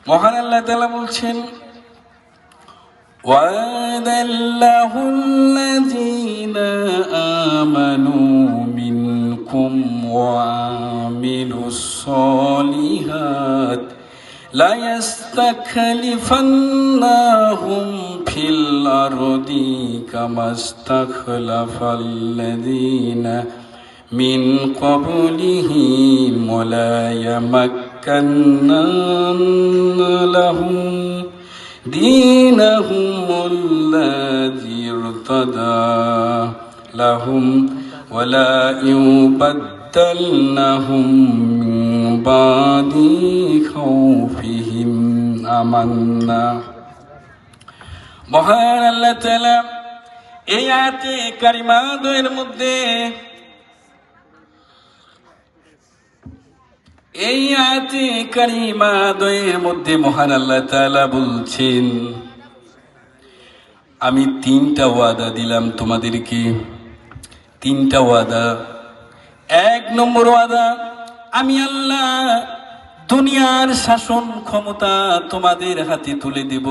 মহান আল্লাহ তাআলা বলছেন, وعد الله الذين آمنوا منكم وعملوا الصالحات ليستخلفنهم في الأرض كما استخلف الذين من قبلهم ولا يمكنن لهم دينهم الذي ارتضى لهم ولا يبدلنهم من بعد خوفهم آمنا। মহান আল্লাহ তাআলা এই আয়াতে কারিমা দ্বয়ের মধ্যে মহান আল্লাহ তাআলা বলছেন, আমি তিনটা ওয়াদা দিলাম তোমাদেরকে, তিনটা ওয়াদা। এক নম্বর ওয়াদা, আমি আল্লাহ দুনিয়ার শাসন ক্ষমতা তোমাদের হাতে তুলে দেব।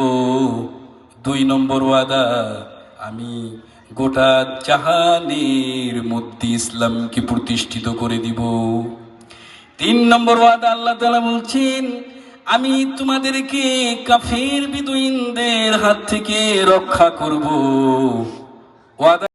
দুই নম্বর ওয়াদা, আমি গোটা জাহানের মধ্যে ইসলামকে প্রতিষ্ঠিত করে দিব। তিন নম্বর ওয়াদা আল্লাহ তাআলা বলছেন, আমি তোমাদেরকে কাফির বিদুইনদের হাত থেকে রক্ষা করব। ওয়াদা